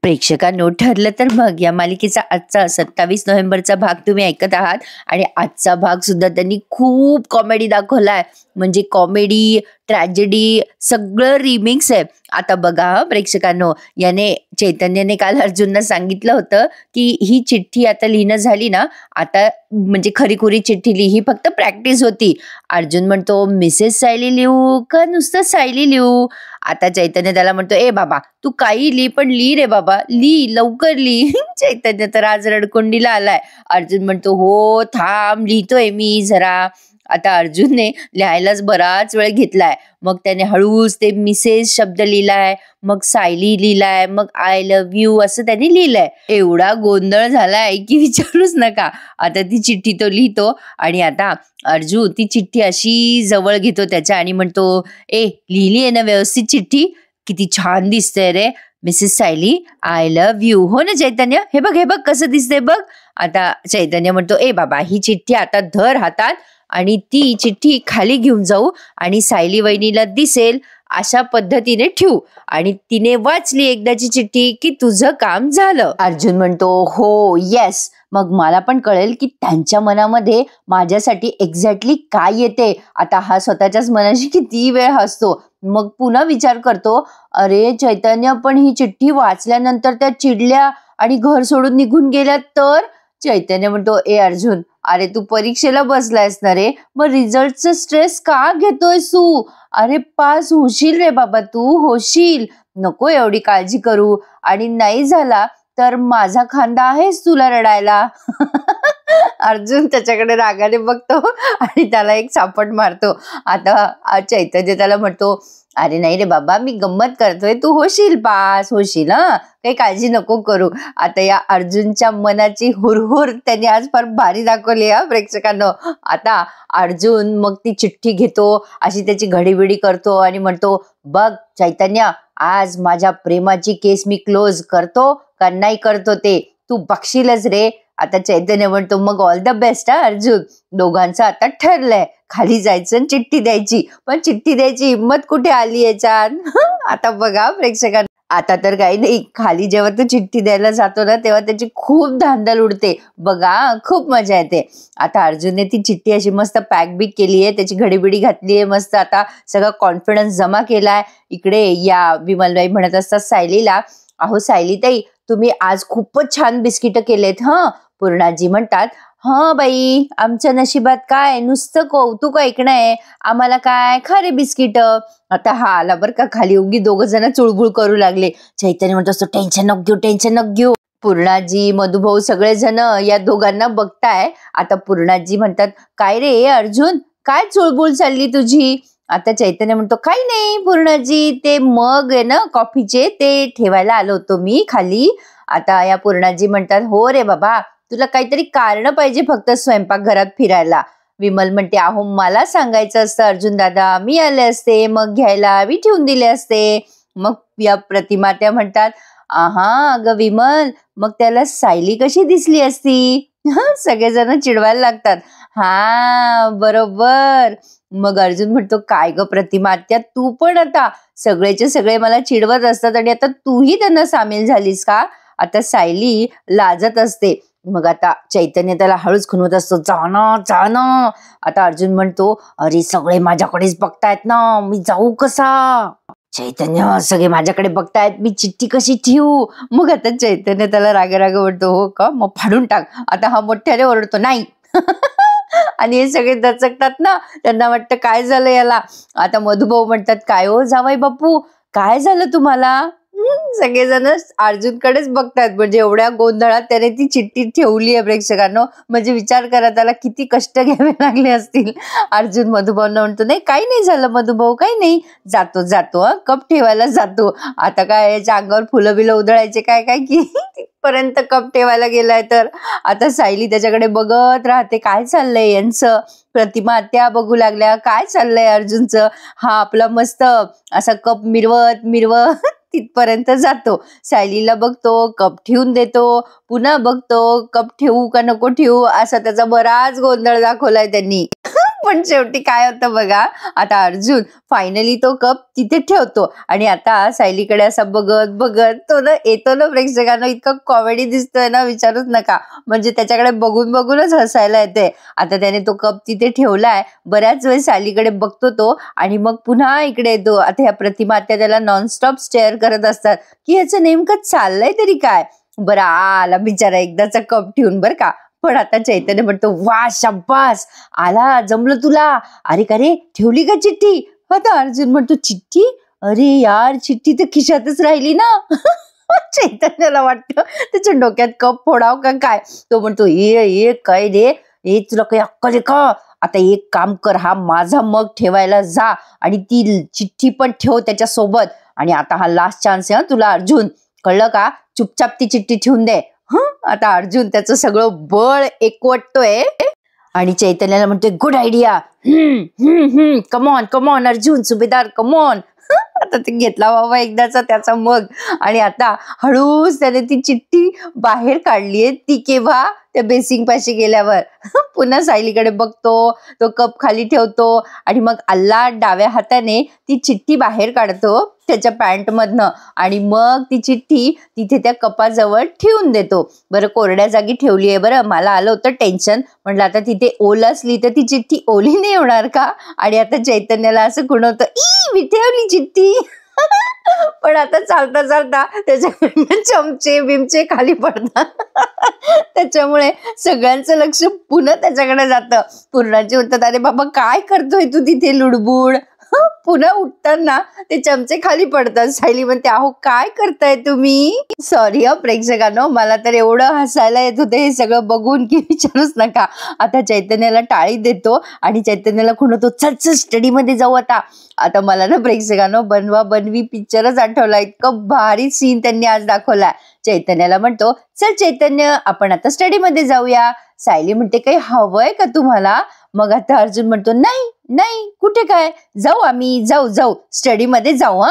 प्रेक्षकांनो, ठरलं तर मग या मालिकेचा आजचा 27 नोव्हेंबरचा भाग तुम्ही ऐकत आहात आणि आजचा भाग सुद्धा त्यांनी खूप कॉमेडी दाखवलाय. म्हणजे कॉमेडी, ट्रॅजेडी सगळं रिमिक्स आहे. आता बघा प्रेक्षकांनो, याने चैतन्याने काल अर्जुनला सांगितलं होतं की ही चिठ्ठी आता लिहिणं झाली ना, आता म्हणजे खरीखुरी चिठ्ठी लिही, ही फक्त प्रॅक्टिस होती. अर्जुन म्हणतो मिसेस सायली लिहू का नुसतं सायली लिहू. आता चैतन्य त्याला म्हणतो ए बाबा तू काही लिही, पण लिही रे बाबा, लिही लवकर लिही. चैतन्य तर आज रडकुंडीला आलाय. अर्जुन म्हणतो हो थांब लिहितोय मी जरा. आता अर्जुनने लिहायलाच बराच वेळ घेतलाय. मग त्याने हळूच ते मिसेस शब्द लिहिलाय, मग सायली लिहिलाय, मग आय लव्ह यू असं त्याने लिहिलंय. एवढा गोंधळ झालाय की विचारूच नका. आता ती चिठ्ठी तो लिहितो आणि आता अर्जुन ती चिठ्ठी अशी जवळ घेतो त्याच्या आणि म्हणतो ए लिहिली आहे ना व्यवस्थित चिठ्ठी, किती छान दिसतंय रे Mrs Sayali, I love you. हो ना चैतन्य, हे बघ कसं दिसतंय बघ. आता चैतन्य म्हणतो ए बाबा ही चिठ्ठी आता धर हातात आणि ती चिठ्ठी खाली घेऊन जाऊ आणि सायली वहिनीला दिसेल अशा पद्धतीने ठेवू आणि तिने वाचली एकदाची चिठ्ठी की तुझं काम झालं. अर्जुन म्हणतो हो येस, मग मला पण कळेल की त्यांच्या मनामध्ये माझ्यासाठी एक्झॅक्टली काय येते. आता हा स्वतःच्याच मनाशी किती वेळ हसतो. मग पुन्हा विचार करतो अरे चैतन्य पण ही चिठ्ठी वाचल्यानंतर त्या चिडल्या आणि घर सोडून निघून गेल्या तर. चैतन्य म्हणतो ए अर्जुन, अरे तू परीक्षेला बसलायस ना रे, मग रिझल्टचं स्ट्रेस का घेतोयस तू. अरे पास होशील रे बाबा, तू होशील, नको एवढी काळजी करू. आणि नाही झाला तर माझा खांदा आहेच तुला रडायला. अर्जुन त्याच्याकडे रागाने बघतो आणि त्याला एक चापट मारतो. आता चैतन्य त्याला म्हणतो अरे नाही रे बाबा, मी गंमत करतोय, तू होशील पास, होशील, हा काही काळजी नको करू. आता या अर्जुनच्या मनाची हुरहुर त्यांनी आज फार भारी दाखवली हा प्रेक्षकांनो. आता अर्जुन मग ती चिठ्ठी घेतो, अशी त्याची घडीबिडी करतो आणि म्हणतो बघ चैतन्य, आज माझ्या प्रेमाची केस मी क्लोज करतो का नाही करतो ते तू बघशीलच रे. आता चैतन्य म्हणतो मग ऑल द बेस्ट हा अर्जुन, दोघांचं आता ठरलंय, खाली जायचं आणि चिठ्ठी द्यायची. पण चिठ्ठी द्यायची हिंमत कुठे आली याच्यात. आता बघा प्रेक्षकांना, आता तर काही नाही, खाली जेव्हा तो चिठ्ठी द्यायला जातो ना तेव्हा त्याची खूप धांदल उडते बघा, खूप मजा येते. आता अर्जुनने ती चिठ्ठी अशी मस्त पॅक बिक केली आहे, त्याची घडीबिडी घातली आहे मस्त. आता सगळा कॉन्फिडन्स जमा केलाय. इकडे या विमलबाई म्हणत असतात सायलीला, अहो सायली ताई तुम्ही आज खूपच छान बिस्किट केलेत. पूर्णाजी म्हणतात हा बाई आमच्या नशिबात काय नुसतं कौतुक ऐकणं आहे, आम्हाला काय खरे बिस्किट. आता हा आला बरं का खाली, उगी दोघ जण चुळबुळ करू लागले. चैतन्य म्हणतो असतो टेन्शन नको घेऊ. पूर्णाजी मधुभाऊ सगळेजण या दोघांना बघताय. आता पूर्णाजी म्हणतात काय रे अर्जुन, काय चुळबुळ चालली तुझी. आता चैतन्य म्हणतो काही नाही पूर्णाजी, ते मग आहे ना कॉफीचे ते ठेवायला आलो होतो मी खाली. आता या पूर्णाजी म्हणतात हो रे बाबा, तुला काहीतरी कारण पाहिजे फक्त स्वयंपाकघरात फिरायला. विमल म्हणते अहो मला सांगायचं असतं अर्जुन दादा, मी आले असते मग घ्यायला, मी ठेवून दिले असते. मग या प्रतिमा त्या म्हणतात आहा अगं विमल, मग त्याला सायली कशी दिसली असती. सगळेजण चिडवायला लागतात हा बरोबर. मग अर्जुन म्हणतो काय ग प्रतिमा आत्या, तू पण आता सगळेचे सगळे मला चिडवत असतात आणि आता तूही त्यांना सामील झालीस का. आता सायली लाजत असते. मग आता चैतन्य त्याला हळूच खुणवत असतो जाणं. आता अर्जुन म्हणतो अरे सगळे माझ्याकडेच बघतायत ना, मी जाऊ कसा. चैतन्य सगळे माझ्याकडे बघतायत, मी चिठ्ठी कशी ठेवू. मग आता चैतन्य त्याला राग म्हणतो हो का, मग फाडून टाक. आता हा मोठ्याने ओरडतो नाही. आणि हे सगळे दचकतात ना, त्यांना वाटतं काय झालं याला. आता मधुभाऊ म्हणतात काय हो जावई बापू, काय झालं तुम्हाला. सगळेजण अर्जुनकडेच बघतात. म्हणजे एवढ्या गोंधळात त्याने ती चिठ्ठी ठेवली आहे प्रेक्षकांनो. म्हणजे विचार करा त्याला किती कष्ट घ्यावे लागले असतील. अर्जुन मधुभाऊंना म्हणतो नाही काही नाही झालं मधुभाऊ, काही नाही, जातो कप ठेवायला जातो. आता काय याच्या अंगावर फुलं बिलं उधळायचे काय की तिथपर्यंत कप ठेवायला गेलाय. तर आता सायली त्याच्याकडे बघत राहते काय चाललंय यांचं. प्रतिमा आत्या बघू लागल्या काय चाललंय अर्जुनचं. हा आपला मस्त असा कप मिरवत तिथपर्यंत जातो. सायलीला बघतो, कप ठेवून देतो, पुन्हा बघतो कप ठेवू का नको ठेवू, असा त्याचा बराच गोंधळ दाखवलाय त्यांनी. पण शेवटी काय होतं बघा, आता अर्जुन फायनली तो कप तिथे ठेवतो आणि आता सायलीकडे असा बघत बघत तो ना येतो ना, प्रेक्षकांना इतकं कॉमेडी दिसतोय ना, विचारूच नका. म्हणजे त्याच्याकडे बघून बघूनच हसायला येते. आता त्याने तो कप तिथे ठेवलाय, बऱ्याच वेळ सायलीकडे बघतो तो आणि मग पुन्हा इकडे येतो. आता ह्या प्रतिमा आत्या त्याला नॉनस्टॉप स्टेअर करत असतात की ह्याचं नेमकं चाललंय तरी काय. बरं आला बिचारा एकदाचा कप ठेवून बरं का. पण आता चैतन्य म्हणतो, वा शाब्बास, आला जमलं तुला. अरे का रे, ठेवली का चिठ्ठी? आता अर्जुन म्हणतो, चिठ्ठी? अरे यार, चिठ्ठी तर खिशातच राहिली ना. चैतन्याला वाटतं त्याच्या डोक्यात कप फोडाव का काय. तो म्हणतो, ए काय रे, तुला काही अक्कल आहे का? आता एक काम कर, हा माझा मग ठेवायला जा आणि ती चिठ्ठी पण ठेव त्याच्या सोबत. आणि आता हा लास्ट चान्स आहे तुला अर्जुन, कळलं का? चुपचाप ती चिठ्ठी ठेवून दे. आता अर्जुन त्याचं सगळं बळ एकवटतोय आणि चैतन्याला म्हणतोय, good idea. Come on come on Arjun, सुभेदार कमॉन. आता ते घेतला बाबा एकदाचा त्याचा मग आणि आता हळूच त्याने ती चिठ्ठी बाहेर काढलीये. ती केव्हा? त्या बेसिंग पाशी गेल्यावर. पुन्हा सायलीकडे बघतो, तो कप खाली ठेवतो आणि मग अल्ला डाव्या हाताने ती चिठ्ठी बाहेर काढतो त्याच्या पॅन्ट मधनं आणि मग ती चिठ्ठी तिथे त्या कपाजवळ ठेवून देतो. बरं कोरड्या जागी ठेवली आहे. बरं मला आलं होतं टेन्शन, म्हटलं आता तिथे ओल असली तर ती चिठ्ठी ओली नाही होणार का. आणि आता चैतन्याला असं खुणवतं, मी ठेवली चिठ्ठी. पण आता चालता चालता त्याच्याकडनं चमचे बिमचे खाली पडतात. त्याच्यामुळे सगळ्यांचं लक्ष पुन्हा त्याच्याकडे जातं. पूर्णाजी म्हणतात, अरे बाबा काय करतोय तू तिथे लुडबुड. पुन्हा उठताना ते चमचे खाली पडतात. सायली म्हणते, अहो काय करताय तुम्ही. सॉरी प्रेक्षकांनो, मला तर एवढं हसायला येत होतं हे सगळं बघून की विचारूच नका. आता चैतन्याला टाळी देतो आणि चैतन्याला खुणवतो, चल चल स्टडी मध्ये जाऊ आता. आता मला ना प्रेक्षकांनो बनवा बनवी पिक्चरच आठवला. इतकं भारी सीन त्यांनी आज दाखवलाय. चैतन्याला म्हणतो, चल चैतन्य आपण आता स्टडी मध्ये जाऊया. सायली म्हणते, काही हवंय का तुम्हाला? मग आता अर्जुन म्हणतो, नाही नाही कुठे काय, जाऊ आम्ही, जाऊ स्टडी मध्ये जाऊ.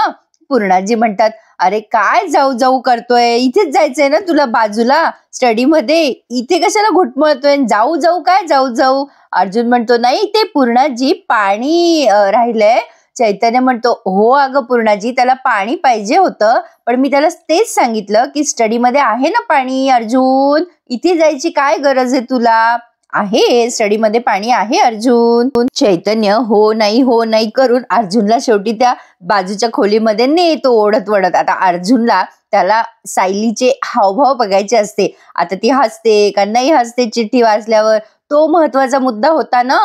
पूर्णाजी म्हणतात, अरे काय जाऊ जाऊ करतोय, इथेच जायचंय ना तुला बाजूला स्टडी मध्ये, इथे कशाला घुटमळतोय. जाऊ जाऊ काय जाऊ जाऊ. अर्जुन म्हणतो, नाही ते पूर्णाजी पाणी राहिलंय. चैतन्य म्हणतो, हो अगं पूर्णाजी, त्याला पाणी पाहिजे होतं, पण मी त्याला तेच सांगितलं की स्टडी मध्ये आहे ना पाणी. अर्जुन इथे जायची काय गरज आहे तुला. आहे स्टडी मध्ये पाणी आहे अर्जुन. चैतन्य हो नाही करून अर्जुनला शेवटी त्या बाजूच्या खोलीमध्ये नेतो ओढत वडत. आता अर्जुनला त्याला सायलीचे हावभाव बघायचे असते. आता ती हसते का नाही हसते चिठ्ठी वाचल्यावर, तो महत्वाचा मुद्दा होता ना.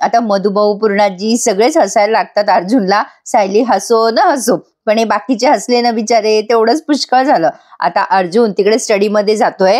आता मधुभाऊ पूर्णाजी सगळेच हसायला लागतात अर्जुनला. सायली हसो न हसो, पण हे बाकीचे हसले ना बिचारे, तेवढंच पुष्कळ झालं. आता अर्जुन तिकडे स्टडी मध्ये जातोय.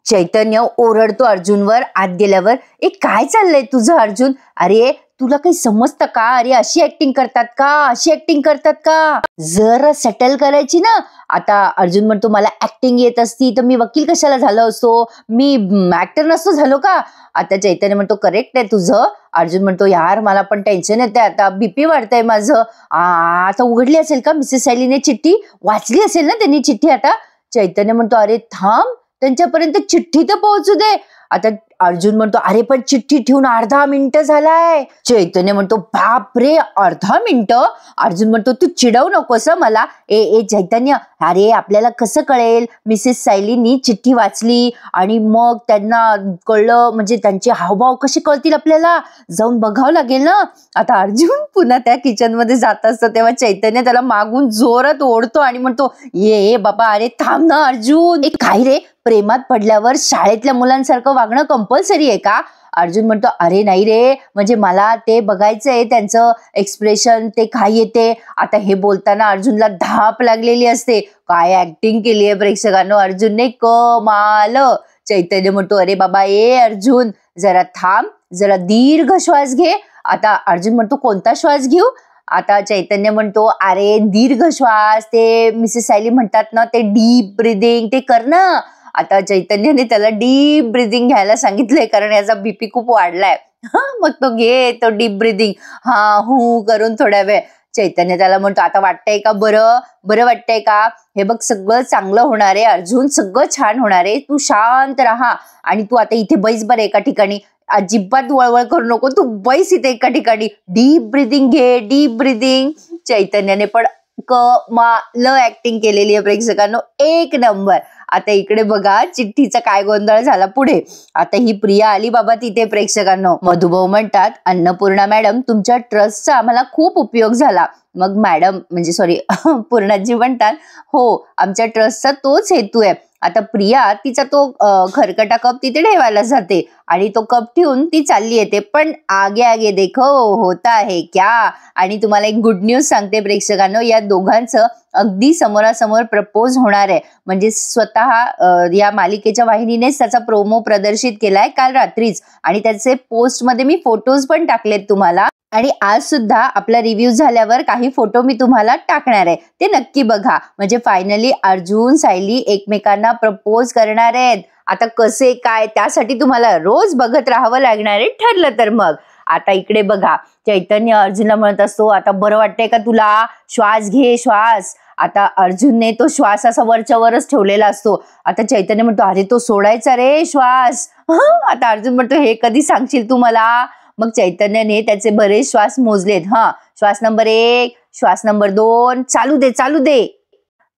चैतन्य ओरडतो अर्जुनवर आत गेल्यावर, काय चाललंय तुझं अर्जुन. अरे तुला काही समजतं का. अरे अशी ऍक्टिंग करतात का. जर सेटल करायची ना. आता अर्जुन म्हणतो, मला ऍक्टिंग येत असती तर मी वकील कशाला झालो असतो, मी ऍक्टर नसतो झालो का. आता चैतन्य म्हणतो, करेक्ट आहे तुझं. अर्जुन म्हणतो, यार मला पण टेन्शन येते, आता बीपी वाढतंय माझं. आता उघडली असेल का मिसेस सायलीने चिठ्ठी, वाचली असेल ना त्यांनी चिठ्ठी. आता चैतन्य म्हणतो, अरे थांब, त्यांच्यापर्यंत चिठ्ठी तर पोहोचू दे. आता अर्जुन म्हणतो, अरे पण चिठ्ठी ठेवून अर्धा मिनिट झालाय. चैतन्य म्हणतो, बापरे अर्धा मिनिट. अर्जुन म्हणतो, तू चिडवू नकोस मला. ए चैतन्य, अरे आपल्याला कसं कळेल मिसेस सायलीनी चिठ्ठी वाचली आणि मग त्यांना कळलं, म्हणजे त्यांचे हावभाव कसे कळतील आपल्याला, जाऊन बघावं लागेल ना. आता अर्जुन पुन्हा त्या किचन मध्ये जात असतो तेव्हा चैतन्य त्याला मागून जोरात ओढतो आणि म्हणतो, ये बाबा, अरे थांब ना अर्जुन. काय रे, प्रेमात पडल्यावर शाळेतल्या मुलांसारखं वागणं कंपल्सरी आहे का. अर्जुन म्हणतो, अरे नाही रे, म्हणजे मला ते बघायचंय त्यांचं एक्सप्रेशन, ते काय येते. आता हे बोलताना अर्जुनला धाप लागलेली असते. काय ऍक्टिंग केली आहे प्रेक्षकांनो अर्जुनने, कमाल. चैतन्य म्हणतो, अरे बाबा अर्जुन जरा थांब, जरा दीर्घ श्वास घे. आता अर्जुन म्हणतो, कोणता श्वास घेऊ. आता चैतन्य म्हणतो, अरे दीर्घ श्वास, ते मिसेस सायली म्हणतात ना, ते डीप ब्रिदिंग, ते कर ना. आता चैतन्याने त्याला डीप ब्रिदिंग घ्यायला सांगितलंय, कारण याचा बीपी खूप वाढलाय. मग तो घे तो डीप ब्रिदिंग, हू करून थोड्या वेळ. चैतन्य त्याला म्हणतो, आता वाटतंय का, बरं वाटतंय का. हे बघ सगळं चांगलं होणार आहे अर्जुन, सगळं छान होणार आहे, तू शांत राहा आणि तू आता इथे बैस बरं एका ठिकाणी. अजिबात वळवळ करू नको, तू बैस इथे एका ठिकाणी, डीप ब्रिदिंग घे, डीप ब्रिदिंग. चैतन्याने पण कमाल ऍक्टिंग केलेली आहे प्रेक्षकांनो, एक नंबर. आता इकडे बघा चिठ्ठीचा काय गोंधळ झाला पुढे. आता ही प्रिया आली बाबा तिथे प्रेक्षकांनो. मधुभाऊ म्हणतात, अन्नपूर्णा मॅडम तुमच्या ट्रस्टचा आम्हाला खूप उपयोग झाला. मग मॅडम म्हणजे सॉरी पूर्णाजी म्हणतात, हो आमच्या ट्रस्टचा तोच हेतू आहे. आता प्रिया तिचा तो खरकटा कप तिथे ठेवायला जाते आणि तो कप ठेवून ती चालली येते. पण आगे आगे देखो होता है क्या. आणि तुम्हाला एक गुड न्यूज सांगते प्रेक्षकांनो, या दोघांचं अगदी समोरासमोर प्रपोज होणार आहे. म्हणजे स्वतः या मालिकेच्या वाहिनीनेच त्याचा प्रोमो प्रदर्शित केलाय काल रात्रीच आणि त्याचे पोस्ट मध्ये मी फोटोज पण टाकलेत तुम्हाला. आणि आज सुद्धा आपला रिव्ह्यू झाल्यावर काही फोटो मी तुम्हाला टाकणार आहे, ते नक्की बघा. म्हणजे फायनली अर्जुन सायली एकमेकांना प्रपोज करणार आहेत. आता कसे काय त्यासाठी तुम्हाला रोज बघत राहावं लागणार आहे ठरलं तर. मग आता इकडे बघा चैतन्य अर्जुनला म्हणत असतो, आता बरं वाटतंय का तुला, श्वास घे श्वास. आता अर्जुनने तो श्वास असा वरच्या वरच ठेवलेला असतो. आता चैतन्य म्हणतो, अरे तो सोडायचा रे श्वास. आता अर्जुन म्हणतो, हे कधी सांगशील तू मला. मग चैतन्याने त्याचे बरेच श्वास मोजलेत. श्वास नंबर 1, श्वास नंबर 2, चालू दे चालू दे.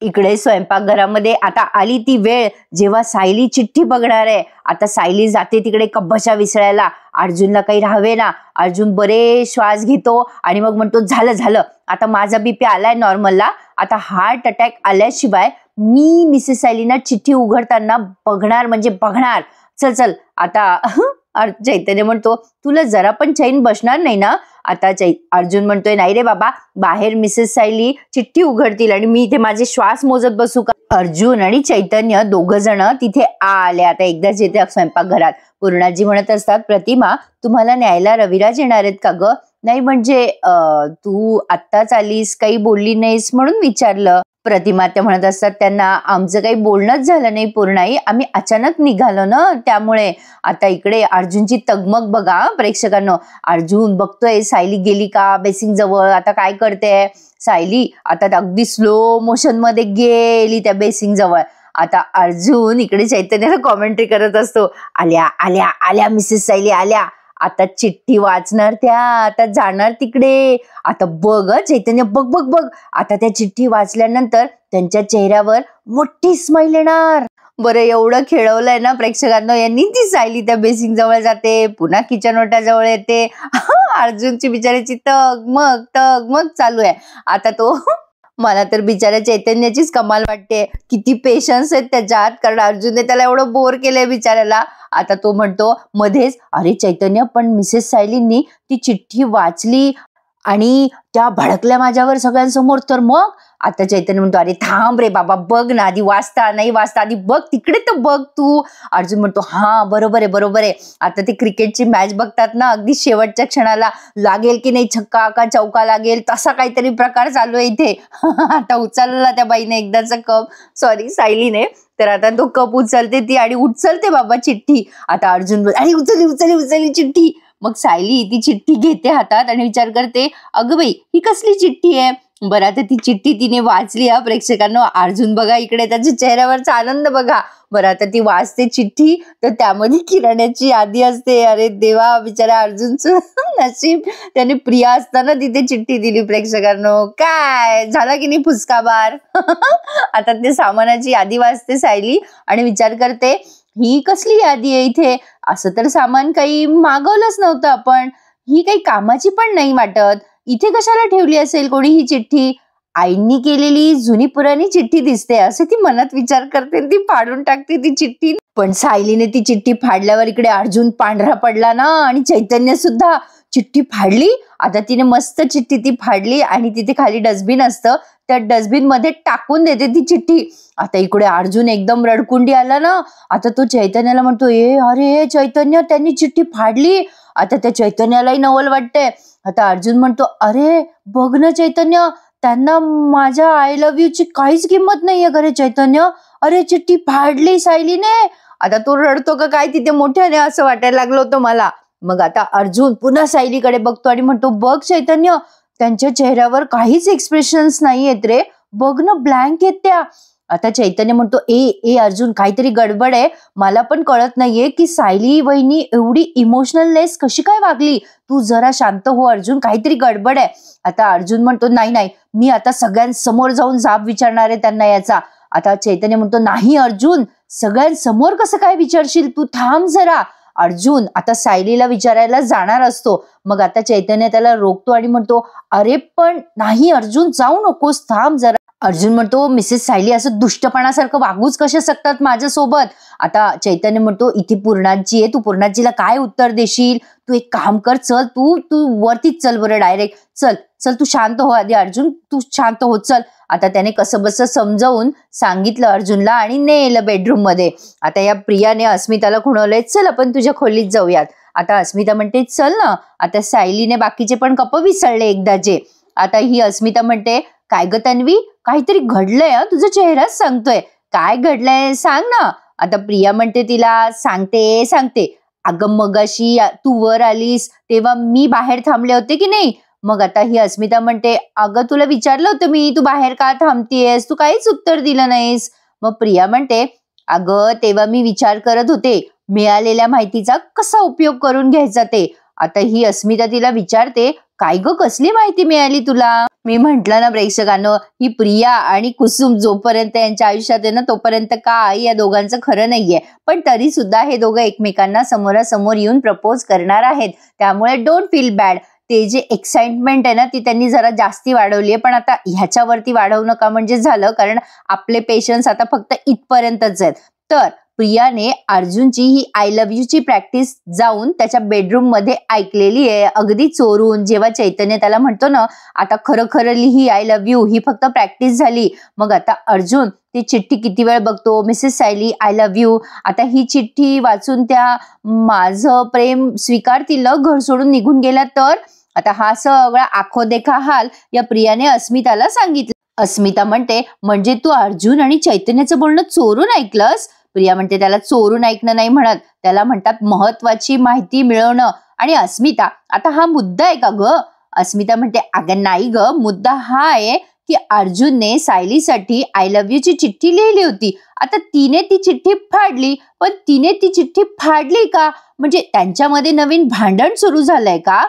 इकडे स्वयंपाकघरामध्ये आता आली ती वेळ जेव्हा सायली चिठ्ठी बघणार आहे. आता सायली जाते तिकडे कब्बशा विसळायला. अर्जुनला काही राहावे ना. अर्जुन बरेच श्वास घेतो आणि मग म्हणतो, झालं झालं, आता माझा बीपी आलाय नॉर्मलला. आता हार्ट अटॅक आल्याशिवाय मी मिसेस सायलीना चिठ्ठी उघडताना बघणार म्हणजे बघणार. चल चल. आता चैतन्य म्हणतो, तुला जरा पण चैन बसणार नाही ना. आता अर्जुन म्हणतोय, नाही रे बाबा, बाहेर मिसेस सायली चिठ्ठी उघडतील आणि मी इथे माझे श्वास मोजत बसू का. अर्जुन आणि चैतन्य दोघ जण तिथे आले. आता एकदाच येते स्वयंपाकघरात. पूर्णाजी म्हणत असतात, प्रतिमा तुम्हाला न्यायला रविराज येणार आहेत का ग. नाही म्हणजे तू आत्ताच आलीस, काही बोलली नाहीस म्हणून विचारलं. प्रतिमा त्या म्हणत असतात, त्यांना आमचं काही बोलणंच झालं नाही पूर्णाई, आम्ही अचानक निघालो ना त्यामुळे. आता इकडे अर्जुनची तगमग बघा प्रेक्षकांनो. अर्जुन बघतोय सायली गेली का बेसिंग जवळ. आता काय करते सायली, आता अगदी स्लो मोशन मध्ये गेली त्या बेसिंग जवळ. आता अर्जुन इकडे चैतन्याला कॉमेंट्री करत असतो, आल्या आल्या आल्या मिसेस सायली आल्या. आता चिठ्ठी वाचणार त्या, आता जाणार तिकडे. आता बघ चैतन्य, बघ बघ बघ. आता त्या चिठ्ठी वाचल्यानंतर त्यांच्या चेहऱ्यावर मोठी स्माइल येणार. बरं एवढं खेळवलंय ना प्रेक्षकांना यांनी. ती सायली त्या बेसिंग जवळ जाते, पुन्हा किचन ओट्याजवळ येते. अर्जुनची बिचाऱ्याची तग मग चालू आहे. आता तो मला तर बिचाऱ्या चैतन्याचीच कमाल वाटते, किती पेशन्स आहेत त्याच्यात, कारण अर्जुनने त्याला एवढं बोर केलंय बिचाऱ्याला. आता तो म्हणतो मध्येच, अरे चैतन्य पण मिसेस सायलींनी ती चिठ्ठी वाचली आणि त्या भडकल्या माझ्यावर सगळ्यांसमोर. तर मग आता चैतन्य म्हणतो, अरे थांब रे बाबा, बघ ना आधी, वाचता नाही वाचता आधी बघ, तिकडे तर बघ तू. अर्जुन म्हणतो, हा बरोबर आहे. आता ते क्रिकेटची मॅच बघतात ना, अगदी शेवटच्या क्षणाला लागेल की नाही छक्का का चौका लागेल, तसा काहीतरी प्रकार चालू आहे इथे. आता उचलला त्या बाईने एकदाचा कप, सॉरी सायलीने. तर आता तो कप उचलते ती आणि उचलते बाबा चिठ्ठी. आता अर्जुन अरे उचलली चिठ्ठी. मग सायली ती चिठ्ठी घेते हातात आणि विचार करते, अगं बाई ही कसली चिठ्ठी आहे. बरं आता ती चिठ्ठी तिने वाचली. प्रेक्षकांनो अर्जुन बघा इकडे, त्याच्या चेहऱ्यावरचा आनंद बघा. बरं आता ती वाचते चिठ्ठी, तर त्यामध्ये किराण्याची यादी असते. अरे देवा, बिचारा अर्जुनचं नशीब, त्याने प्रिया असताना तिथे चिठ्ठी दिली. प्रेक्षकांनो काय झालं की नाही फुसकाबार. आता ते सामानाची यादी वाचते सायली आणि विचार करते, ही कसली यादी आहे इथे, असं तर सामान काही मागवलंच नव्हतं आपण, ही काही कामाची पण नाही वाटत, इथे कशाला ठेवली असेल कोणी ही चिठ्ठी, आईंनी केलेली जुनी पुराणी चिठ्ठी दिसते, असे ती मनात विचार करते. ती फाडून टाकते ती चिठ्ठी. पण सायलीने ती चिठ्ठी फाडल्यावर इकडे अर्जुन पांढरा पडला ना, आणि चैतन्य सुद्धा चिठ्ठी फाडली. आता तिने मस्त चिठ्ठी ती फाडली आणि तिथे खाली डस्टबिन असतं, त्या डस्टबिन मध्ये टाकून देते ती चिठ्ठी. आता इकडे अर्जुन एकदम रडकुंडी आला ना. आता तो चैतन्याला म्हणतो, अरे चैतन्य त्यांनी चिठ्ठी फाडली. आता त्या चैतन्यालाही नवल वाटतंय. आता अर्जुन म्हणतो, अरे बघ ना चैतन्य, त्यांना माझ्या आय लव्ह यू ची काहीच किंमत नाहीये का रे चैतन्य, अरे चिठ्ठी फाडली सायलीने. आता तो रडतो का काय तिथे मोठ्याने, असं वाटायला लागलं होतं मला. मग आता अर्जुन पुन्हा सायलीकडे बघतो आणि म्हणतो, बघ चैतन्य, त्यांच्या चेहऱ्यावर काहीच एक्सप्रेशन्स नाही आहेत रे, बघ ना ब्लँक आहेत त्या. आता चैतन्य म्हणतो, ए ए अर्जुन, काहीतरी गडबड आहे, मला पण कळत नाहीये की सायली वहिनी एवढी इमोशनललेस कशी काय वागली, तू जरा शांत हो अर्जुन, काहीतरी गडबड आहे. आता अर्जुन म्हणतो, नाही नाही, मी आता सगळ्यांसमोर जाऊन जाब विचारणार आहे त्यांना याचा. आता चैतन्य म्हणतो, नाही अर्जुन, सगळ्यांसमोर कसं काय विचारशील, तू थांब जरा. अर्जुन आता सायलीला विचारायला जाणार असतो, मग आता चैतन्य त्याला रोखतो आणि म्हणतो, अरे पण नाही अर्जुन, जाऊ नकोस, थांब जरा. अर्जुन म्हणतो, मिसेस सायली असं दुष्टपणासारखं वागूच कशा शकतात माझ्यासोबत. आता चैतन्य म्हणतो, इथे पूर्णाजी आहे, तू पूर्णाजीला काय उत्तर देशील, तू एक काम कर, चल तू तू वरतीच चल बरं, डायरेक्ट चल चल, तू शांत हो आधी अर्जुन, तू शांत हो चल. आता त्याने कसं बसं समजावून सांगितलं अर्जुनला आणि नेलं बेडरूम मध्ये. आता या प्रियाने अस्मिताला खुणवलंय, चल आपण तुझ्या खोलीत जाऊयात. आता अस्मिता म्हणते, चल ना. आता सायलीने बाकीचे पण कप विसरले एकदाचे. आता ही अस्मिता म्हणते, काय ग तन्वी, काहीतरी घडलंय, तुझा चेहराच सांगतोय, काय घडलंय सांग ना. आता प्रिया म्हणते तिला, सांगते. अगं मगाशी तू वर आलीस तेव्हा मी बाहेर थांबले होते की नाही. मग आता ही अस्मिता म्हणते, अगं तुला विचारलं होतं मी, तू बाहेर का थांबतीयस, तू काहीच उत्तर दिलं नाहीस. मग प्रिया म्हणते, अगं तेव्हा मी विचार करत होते मिळालेल्या माहितीचा कसा उपयोग करून घ्यायचा ते. आता ही अस्मिता तिला विचारते, काय ग कसली माहिती मिळाली तुला. मी म्हंटल ना प्रेक्षकांनो, ही प्रिया आणि कुसुम जोपर्यंत यांच्या आयुष्यात आहे ना तोपर्यंत काय या दोघांचं खरं नाहीये, पण तरी सुद्धा हे दोघं एकमेकांना समोरासमोर येऊन प्रपोज करणार आहेत. त्यामुळे डोंट फील बॅड. ते जे एक्साइटमेंट आहे ना ती त्यांनी जरा जास्ती वाढवली आहे, पण आता ह्याच्यावरती वाढवू नका म्हणजे झालं, कारण आपले पेशन्स आता फक्त इथपर्यंतच आहेत. तर प्रियाने अर्जुनची ही आय लव्ह यू ची प्रॅक्टिस जाऊन त्याच्या बेडरूम मध्ये ऐकलेली आहे, अगदी चोरून. जेव्हा चैतन्य त्याला म्हणतो ना, आता खरं खरं लिही आय लव्ह यू, ही फक्त प्रॅक्टिस झाली. मग आता अर्जुन ती चिठ्ठी किती वेळ बघतो, Mrs Sayali I love you. आता ही चिठ्ठी वाचून त्या माझं प्रेम स्वीकारतील, घर सोडून निघून गेला तर. आता हा सगळा आखो देखा हाल या प्रियाने अस्मिताला सांगितलं. अस्मिता म्हणते, म्हणजे तू अर्जुन आणि चैतन्याचं बोलणं चोरून ऐकलंस. प्रिया म्हणते, त्याला चोरून ऐकणं नाही म्हणत, त्याला म्हणतात महत्वाची माहिती मिळवणं. आणि अस्मिता, आता हा मुद्दा आहे का ग. अस्मिता म्हणते, अगं नाही ग, मुद्दा हा आहे की अर्जुनने सायलीसाठी आय लव्ह यू ची चिठ्ठी लिहिली होती. आता तिने ती चिठ्ठी फाडली, पण तिने ती चिठ्ठी फाडली का, म्हणजे त्यांच्यामध्ये नवीन भांडण सुरू झालंय का.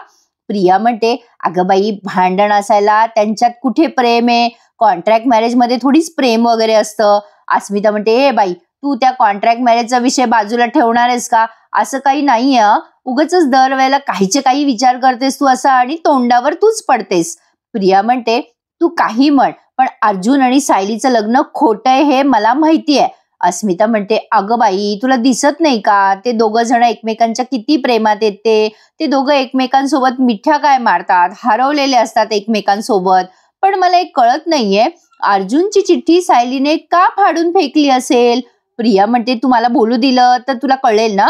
प्रिया म्हणते, अगं बाई, भांडण असायला त्यांच्यात कुठे प्रेम आहे, कॉन्ट्रॅक्ट मॅरेज मध्ये थोडीच प्रेम वगैरे असतं. अस्मिता म्हणते, हे बाई, तू त्या कॉन्ट्रॅक्ट मॅरेजचा विषय बाजूला ठेवणार आहेस का, असं काही नाहीये. उगाचच दरवेळेला काहीचे काही विचार करतेस तू असं आणि तोंडावर तूच पडतेस. प्रिया म्हणते, तू काही म्हण, पण अर्जुन आणि सायलीचं लग्न खोटं आहे हे मला माहिती आहे. अस्मिता म्हणते, अगं बाई, तुला दिसत नाही का, ते दोघं जण एकमेकांच्या किती प्रेमात येते, ते दोघं एकमेकांसोबत मिठ्या काय मारतात, हरवलेले असतात एकमेकांसोबत. पण मला एक कळत नाहीये, अर्जुनची चिठ्ठी सायलीने का फाडून फेकली असेल. प्रिया म्हणते, तू मला बोलू दिलं तर तुला कळेल ना.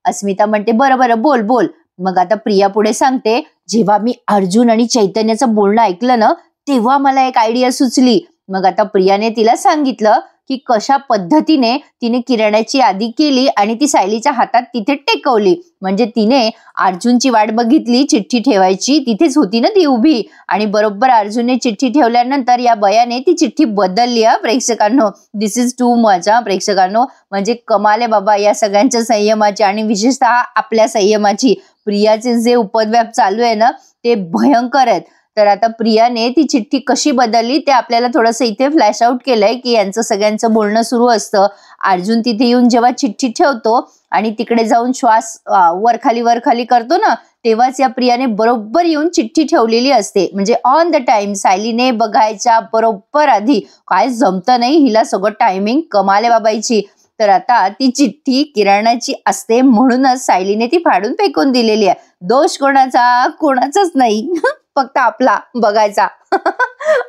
अस्मिता म्हणते, बरं बोल बोल. मग आता प्रिया पुढे सांगते, जेव्हा मी अर्जुन आणि चैतन्याचं बोलणं ऐकलं ना तेव्हा मला एक आयडिया सुचली. मग आता प्रियाने तिला सांगितलं की कशा पद्धतीने तिने किराण्याची यादी केली आणि ती सायलीच्या हातात तिथे टेकवली. म्हणजे तिने अर्जुनची वाट बघितली, चिठ्ठी ठेवायची, तिथेच होती ना ती उभी, आणि बरोबर अर्जुनने चिठ्ठी ठेवल्यानंतर या बयाने ती चिठ्ठी बदलली. प्रेक्षकांनो, दिस इज टू मच. प्रेक्षकांनो, म्हणजे कमाल आहे बाबा या सगळ्यांच्या संयमाची आणि विशेषतः आपल्या संयमाची. प्रियाचे जे उपद्व्याप चालू आहे ना ते भयंकर आहेत. तर आता प्रियाने ती चिठ्ठी कशी बदलली ते आपल्याला थोडंसं इथे फ्लॅश आउट केलंय की यांचं सगळ्यांचं बोलणं सुरू असतं. अर्जुन तिथे येऊन जेव्हा चिठ्ठी ठेवतो आणि तिकडे जाऊन श्वास वरखाली करतो ना तेव्हाच या प्रियाने बरोबर येऊन चिठ्ठी ठेवलेली असते, म्हणजे ऑन द टाइम. सायलीने बघायच्या बरोबर आधी. काय जमतं नाही हिला सगळं टायमिंग, कमाल आहे बाबाईची. तर आता ती चिठ्ठी किराणाची असते म्हणूनच सायलीने ती फाडून फेकून दिलेली आहे. दोष कोणाचाच नाही, फक्त आपला बघायचा.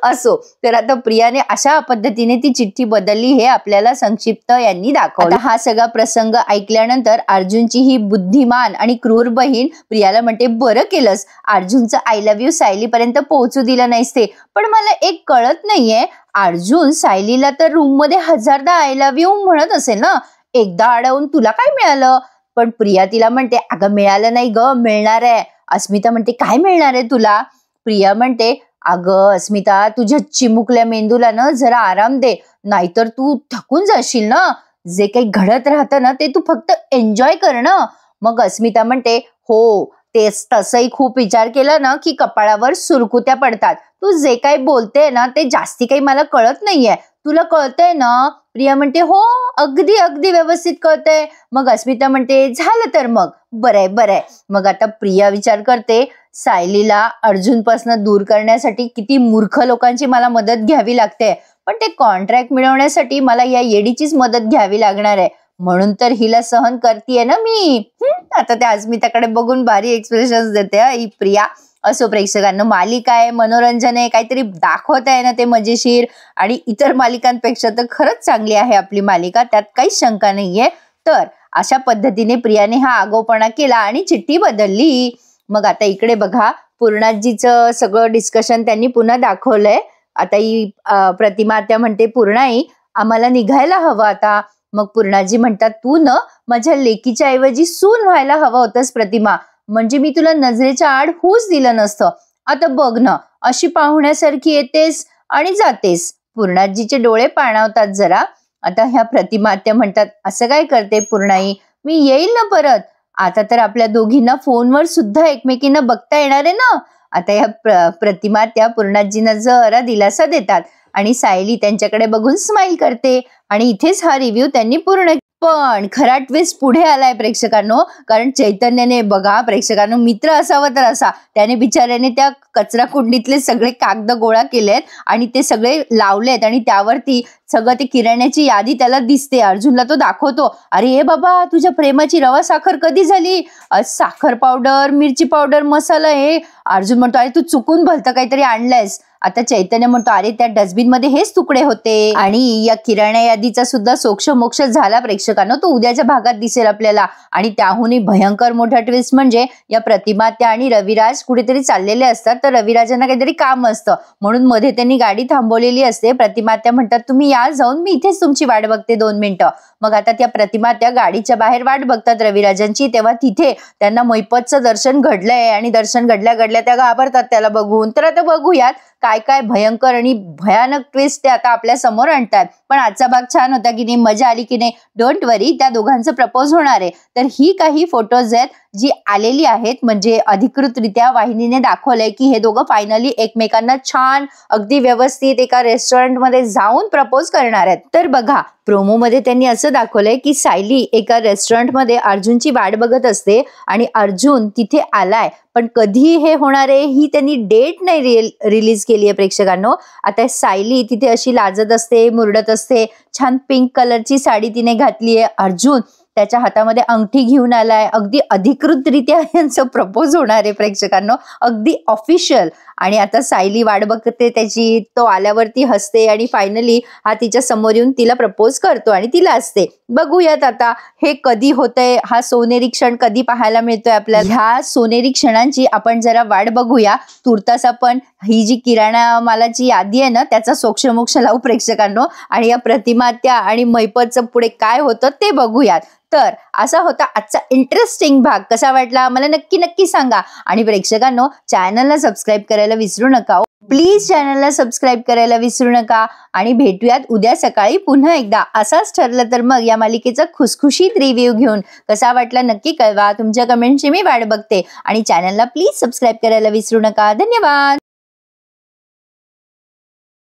असो, तर आता प्रियाने अशा पद्धतीने ती चिठ्ठी बदलली हे आपल्याला संक्षिप्त यांनी दाखवलं. हा सगळा प्रसंग ऐकल्यानंतर अर्जुनची ही बुद्धिमान आणि क्रूर बहीण प्रियाला म्हणते, बरं केलंस अर्जुनचं आय लव्ह यू सायली पर्यंत पोहोचू दिलं नाहीस ते. पण मला एक कळत नाहीये, अर्जुन सायलीला तर रूम मध्ये हजारदा आय लव्ह यू म्हणत असेल ना, एकदा अडवून तुला काय मिळालं. पण प्रिया तिला म्हणते, अगं मिळालं नाही ग, मिळणार आहे. अस्मिता म्हणते, काय मिळणार आहे तुला. प्रिया म्हणते, अगं अस्मिता, तुझ्या चिमुकल्या मेंदूला ना जरा आराम दे, नाहीतर तू थकून जाशील ना. जे काही घडत राहतं ना ते तू फक्त एन्जॉय कर ना. मग अस्मिता म्हणते, हो तेच, तसंही खूप विचार केला ना की कपाळावर सुरकुत्या पडतात. तू जे काही बोलते ना ते जास्ती काही मला कळत नाहीये, तुला कळतंय ना. प्रिया म्हणते, हो अगदी अगदी व्यवस्थित कळतंय. मग अस्मिता म्हणते, झालं तर मग बरंय बरंय. मग आता प्रिया विचार करते, सायलीला अर्जुनपासून दूर करण्यासाठी किती मूर्ख लोकांची मला मदत घ्यावी लागते, पण ते कॉन्ट्रॅक्ट मिळवण्यासाठी मला या येडीचीच मदत घ्यावी लागणार आहे, म्हणून तर हिला सहन करतीये ना मी. आता त्या अस्मिताकडे बघून भारी एक्सप्रेशन देते ही प्रिया. असो प्रेक्षकांना, मालिका आहे, मनोरंजन आहे, काहीतरी दाखवत आहे ना ते मजेशीर, आणि इतर मालिकांपेक्षा तर खरंच चांगली आहे आपली मालिका, त्यात काहीच शंका नाहीये. तर अशा पद्धतीने प्रियाने हा आगाऊपणा केला आणि चिठ्ठी बदलली. मग आता इकडे बघा, पूर्णाजीचं सगळं डिस्कशन त्यांनी पुन्हा दाखवलंय. आता ही प्रतिमा त्या म्हणते, पूर्णाई आम्हाला निघायला हवं आता. मग पूर्णाजी म्हणतात, तू न माझ्या लेकीच्या ऐवजी सून व्हायला हवं होतंस प्रतिमा, म्हणजे मी तुला नजरेच्या आड होऊच दिलं नसतं. आता बघ ना, अशी पाहुण्यासारखी येतेस आणि जातेस. पूर्णाजीचे डोळे पाणावतात जरा. आता ह्या प्रतिमा त्या म्हणतात, असं काय करते पूर्णाई, मी येईल ना परत. आता तर आपल्या दोघींना फोनवर सुद्धा एकमेकींना बघता येणार आहे ना. आता ह्या प्रतिमा त्या पूर्णाजींना जरा दिलासा देतात आणि सायली त्यांच्याकडे बघून स्माइल करते. आणि इथेच हा रिव्ह्यू त्यांनी पूर्ण. पण खरा ट्विस्ट पुढे आलाय प्रेक्षकांनो, कारण चैतन्याने बघा प्रेक्षकांनो, मित्र असावा तर असा, त्याने बिचाऱ्याने त्या कचरा कुंडीतले सगळे कागद गोळा केलेत आणि ते सगळे लावलेत, आणि त्यावरती सगळं ते किराण्याची यादी त्याला दिसते. अर्जुनला तो दाखवतो, अरे हे बाबा तुझ्या प्रेमाची रवा साखर कधी झाली, साखर पावडर, मिरची पावडर, मसाला. हे अर्जुन म्हणतो, अरे तू चुकून भलतं काहीतरी आणलंयस. आता चैतन्य म्हणतो, अरे त्या डस्टबिन मध्ये हेच तुकडे होते. आणि या किराणा यादीचा सुद्धा सोक्ष झाला प्रेक्षकांनो, तो उद्याच्या भागात दिसेल आपल्याला. आणि त्याहूनही भयंकर मोठा ट्विस्ट म्हणजे या प्रतिमा त्या आणि रविराज कुठेतरी चाललेले असतात, तर रविराजांना काहीतरी काम असतं म्हणून मध्ये त्यांनी गाडी थांबवलेली असते. प्रतिमा त्या म्हणतात, तुम्ही या जाऊन, मी इथेच तुमची वाट बघते 2 मिनिटं. मग आता त्या प्रतिमा त्या गाडीच्या बाहेर वाट बघतात रविराजांची, तेव्हा तिथे त्यांना मैपतचं दर्शन घडलंय आणि दर्शन घडल्या त्या घाबरतात त्याला बघून. तर आता बघूयात काय काय भयंकर आणि भयानक ट्विस्ट ते आता आपल्या समोर आणतात. पण आजचा भाग छान होता की नाही, मजा आली की नाही. डोंट वरी, त्या दोघांचं प्रपोज होणार आहे. तर ही काही फोटोज आहेत जी आलेली आहेत, म्हणजे अधिकृतरित्या वाहिनीने दाखवलंय की हे दोघं फायनली एकमेकांना छान अगदी व्यवस्थित एका रेस्टॉरंटमध्ये जाऊन प्रपोज करणार आहेत. तर बघा, प्रोमो मध्ये त्यांनी असं दाखवलंय की सायली एका रेस्टॉरंटमध्ये अर्जुनची वाट बघत असते आणि अर्जुन तिथे आलाय, पण कधी हे होणार आहे ही त्यांनी डेट नाही रिलीज केली आहे प्रेक्षकांनो. आता सायली तिथे अशी लाजत असते, मुरडत असते, छान पिंक कलरची साडी तिने घातली आहे. अर्जुन त्याच्या हातामध्ये अंगठी घेऊन आलाय. अगदी अधिकृतरित्या यांचं प्रपोज होणार आहे प्रेक्षकांनो, अगदी ऑफिशियल. आणि आता सायली वाट बघते त्याची, तो आल्यावरती हसते आणि फायनली हा तिच्या समोर येऊन तिला प्रपोज करतो आणि तिला असते. बघूयात आता हे कधी होतंय, हा सोनेरी क्षण कधी पाहायला मिळतोय आपल्याला. ह्या सोनेरी क्षणांची आपण जरा वाट बघूया. तुर्तास आपण ही जी किराणा मालाची यादी आहे ना त्याचा सोक्षमोक्ष लावू प्रेक्षकांनो, आणि या प्रतिमा त्या आणि मैपतचं पुढे काय होतं ते बघूयात. तर असा होता आजचा इंटरेस्टिंग भाग. कसा वाटला मला नक्की सांगा. आणि प्रेक्षकांनो, चॅनलला सबस्क्राईब करायला विसरू नका. प्लीज चॅनलला सबस्क्राईब करायला विसरू नका. आणि भेटूयात उद्या सकाळी पुन्हा एकदा. असाच ठरलं तर मग या मालिकेचा खुसखुशीत रिव्ह्यू घेऊन. कसा वाटला नक्की कळवा. तुमच्या कमेंटची मी वाट बघते. आणि चॅनलला प्लीज सबस्क्राईब करायला विसरू नका. धन्यवाद.